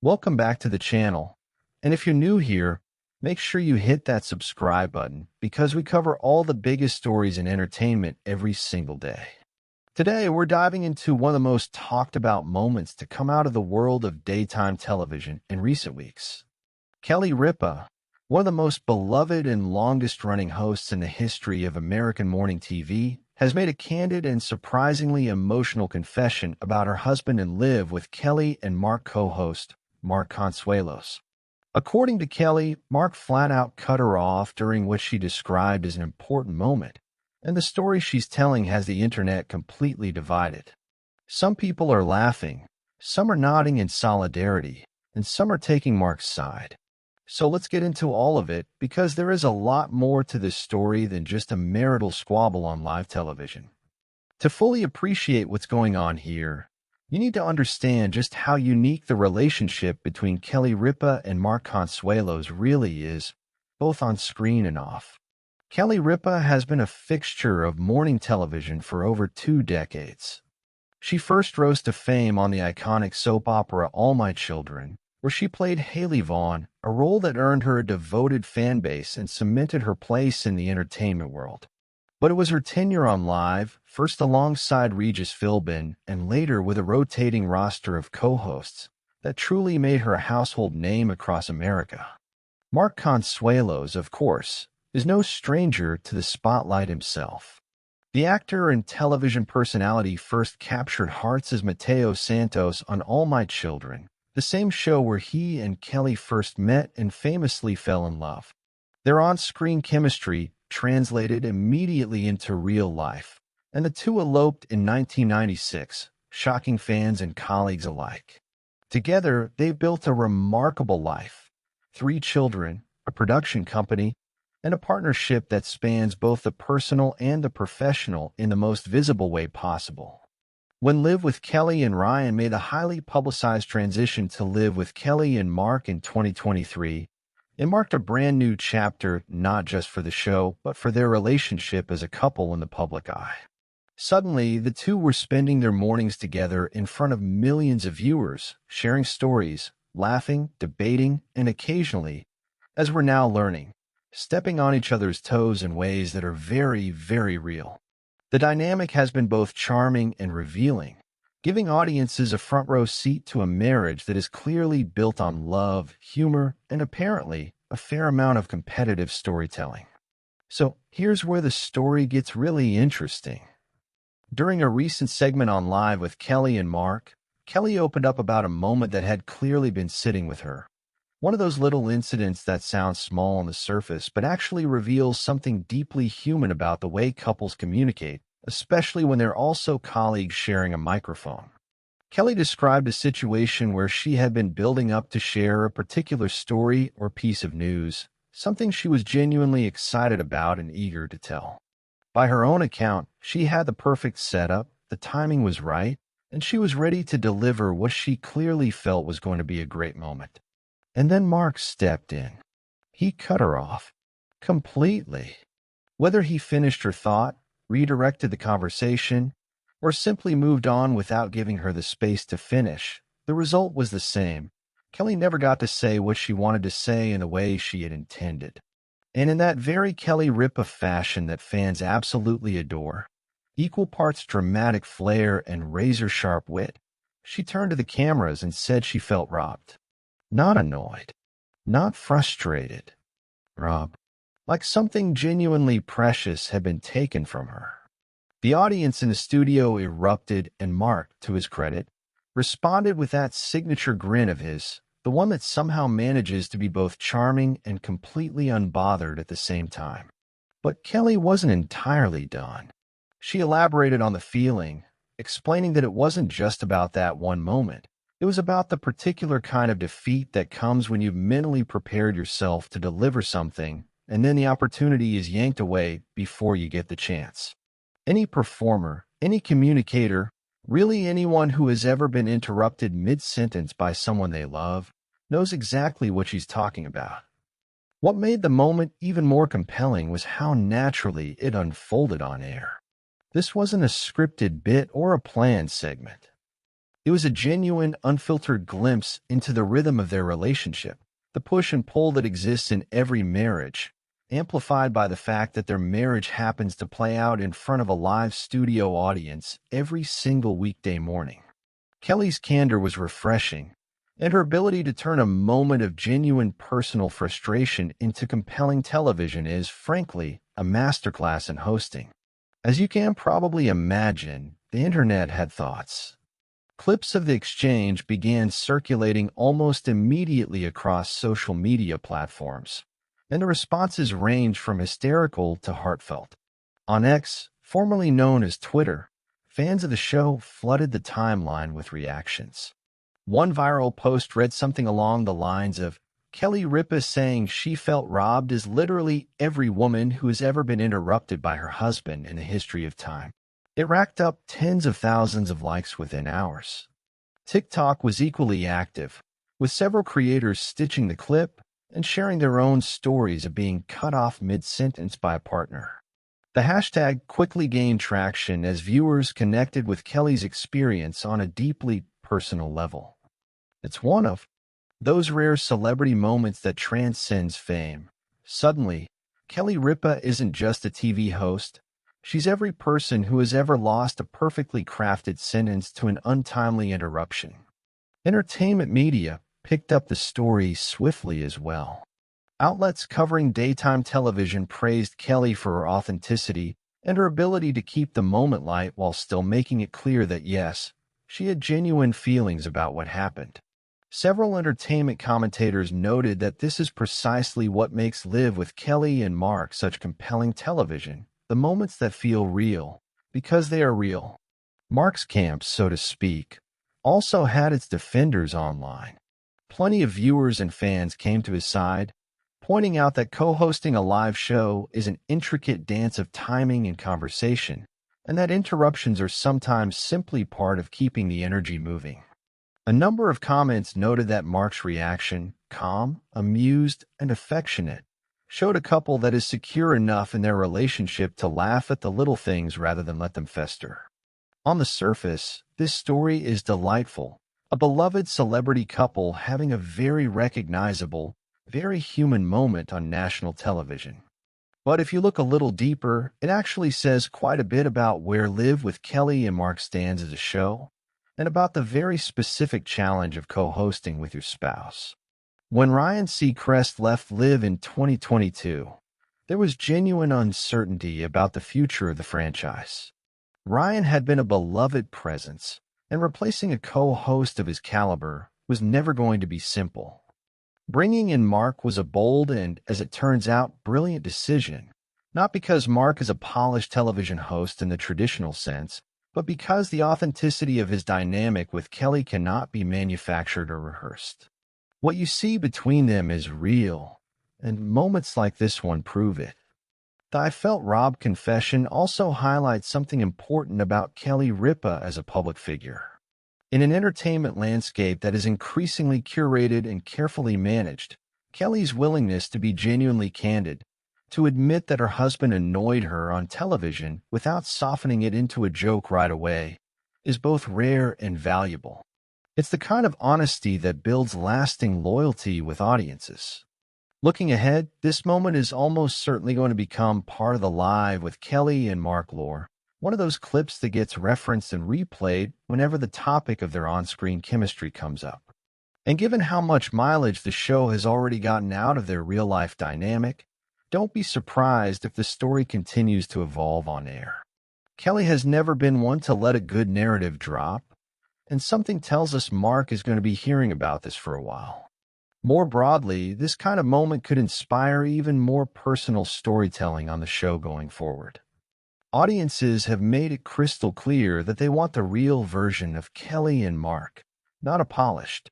Welcome back to the channel. And if you're new here, make sure you hit that subscribe button because we cover all the biggest stories in entertainment every single day. Today, we're diving into one of the most talked about moments to come out of the world of daytime television in recent weeks. Kelly Ripa, one of the most beloved and longest running hosts in the history of American morning TV, has made a candid and surprisingly emotional confession about her husband and live with Kelly and Mark co-host Mark Consuelos. According to Kelly, Mark flat out cut her off during what she described as an important moment, and the story she's telling has the internet completely divided. Some people are laughing, some are nodding in solidarity, and some are taking Mark's side. So let's get into all of it because there is a lot more to this story than just a marital squabble on live television. To fully appreciate what's going on here, you need to understand just how unique the relationship between Kelly Ripa and Mark Consuelos really is, both on screen and off. Kelly Ripa has been a fixture of morning television for over 2 decades. She first rose to fame on the iconic soap opera All My Children, where she played Haley Vaughn, a role that earned her a devoted fan base and cemented her place in the entertainment world. But it was her tenure on Live, first alongside Regis Philbin and later with a rotating roster of co-hosts, that truly made her a household name across America. Mark Consuelos, of course, is no stranger to the spotlight himself. The actor and television personality first captured hearts as Mateo Santos on All My Children, the same show where he and Kelly first met and famously fell in love. Their on-screen chemistry translated immediately into real life, and the two eloped in 1996, shocking fans and colleagues alike. Together, they built a remarkable life, 3 children, a production company, and a partnership that spans both the personal and the professional in the most visible way possible. When Live with Kelly and Ryan made a highly publicized transition to Live with Kelly and Mark in 2023, it marked a brand new chapter not just for the show, but for their relationship as a couple in the public eye. Suddenly, the two were spending their mornings together in front of millions of viewers, sharing stories, laughing, debating, and occasionally, as we're now learning, stepping on each other's toes in ways that are very, very real. The dynamic has been both charming and revealing, giving audiences a front-row seat to a marriage that is clearly built on love, humor, and apparently a fair amount of competitive storytelling. So here's where the story gets really interesting. During a recent segment on Live with Kelly and Mark, Kelly opened up about a moment that had clearly been sitting with her. One of those little incidents that sounds small on the surface but actually reveals something deeply human about the way couples communicate, especially when they're also colleagues sharing a microphone. Kelly described a situation where she had been building up to share a particular story or piece of news, something she was genuinely excited about and eager to tell. By her own account, she had the perfect setup, the timing was right, and she was ready to deliver what she clearly felt was going to be a great moment. And then Mark stepped in. He cut her off. Completely. Whether he finished her thought, redirected the conversation, or simply moved on without giving her the space to finish, the result was the same. Kelly never got to say what she wanted to say in the way she had intended. And in that very Kelly Ripa fashion that fans absolutely adore, equal parts dramatic flair and razor-sharp wit, she turned to the cameras and said she felt robbed. Not annoyed, not frustrated, robbed. Like something genuinely precious had been taken from her. The audience in the studio erupted, and Mark, to his credit, responded with that signature grin of his, the one that somehow manages to be both charming and completely unbothered at the same time. But Kelly wasn't entirely done. She elaborated on the feeling, explaining that it wasn't just about that one moment. It was about the particular kind of defeat that comes when you've mentally prepared yourself to deliver something, and then the opportunity is yanked away before you get the chance. Any performer, any communicator, really anyone who has ever been interrupted mid-sentence by someone they love, knows exactly what she's talking about. What made the moment even more compelling was how naturally it unfolded on air. This wasn't a scripted bit or a planned segment. It was a genuine, unfiltered glimpse into the rhythm of their relationship, the push and pull that exists in every marriage, amplified by the fact that their marriage happens to play out in front of a live studio audience every single weekday morning. Kelly's candor was refreshing, and her ability to turn a moment of genuine personal frustration into compelling television is, frankly, a masterclass in hosting. As you can probably imagine, the internet had thoughts. Clips of the exchange began circulating almost immediately across social media platforms, and the responses ranged from hysterical to heartfelt. On X, formerly known as Twitter, fans of the show flooded the timeline with reactions. One viral post read something along the lines of, "Kelly Ripa saying she felt robbed is literally every woman who has ever been interrupted by her husband in the history of time." It racked up tens of thousands of likes within hours. TikTok was equally active, with several creators stitching the clip and sharing their own stories of being cut off mid-sentence by a partner. The hashtag quickly gained traction as viewers connected with Kelly's experience on a deeply personal level. It's one of those rare celebrity moments that transcends fame. Suddenly, Kelly Ripa isn't just a TV host. She's every person who has ever lost a perfectly crafted sentence to an untimely interruption. Entertainment media picked up the story swiftly as well. Outlets covering daytime television praised Kelly for her authenticity and her ability to keep the moment light while still making it clear that yes, she had genuine feelings about what happened. Several entertainment commentators noted that this is precisely what makes Live with Kelly and Mark such compelling television, the moments that feel real, because they are real. Mark's camp, so to speak, also had its defenders online. Plenty of viewers and fans came to his side, pointing out that co-hosting a live show is an intricate dance of timing and conversation, and that interruptions are sometimes simply part of keeping the energy moving. A number of comments noted that Mark's reaction, calm, amused, and affectionate, showed a couple that is secure enough in their relationship to laugh at the little things rather than let them fester. On the surface, this story is delightful, a beloved celebrity couple having a very recognizable, very human moment on national television. But if you look a little deeper, it actually says quite a bit about where Live with Kelly and Mark stands as a show, and about the very specific challenge of co-hosting with your spouse. When Ryan Seacrest left Live in 2022, there was genuine uncertainty about the future of the franchise. Ryan had been a beloved presence, and replacing a co-host of his caliber was never going to be simple. Bringing in Mark was a bold and, as it turns out, brilliant decision, not because Mark is a polished television host in the traditional sense, but because the authenticity of his dynamic with Kelly cannot be manufactured or rehearsed. What you see between them is real, and moments like this one prove it. The "I felt robbed" confession also highlights something important about Kelly Ripa as a public figure. In an entertainment landscape that is increasingly curated and carefully managed, Kelly's willingness to be genuinely candid, to admit that her husband annoyed her on television without softening it into a joke right away, is both rare and valuable. It's the kind of honesty that builds lasting loyalty with audiences. Looking ahead, this moment is almost certainly going to become part of the Live with Kelly and Mark lore, one of those clips that gets referenced and replayed whenever the topic of their on-screen chemistry comes up. And given how much mileage the show has already gotten out of their real-life dynamic, don't be surprised if the story continues to evolve on air. Kelly has never been one to let a good narrative drop, and something tells us Mark is going to be hearing about this for a while. More broadly, this kind of moment could inspire even more personal storytelling on the show going forward. Audiences have made it crystal clear that they want the real version of Kelly and Mark, not a polished,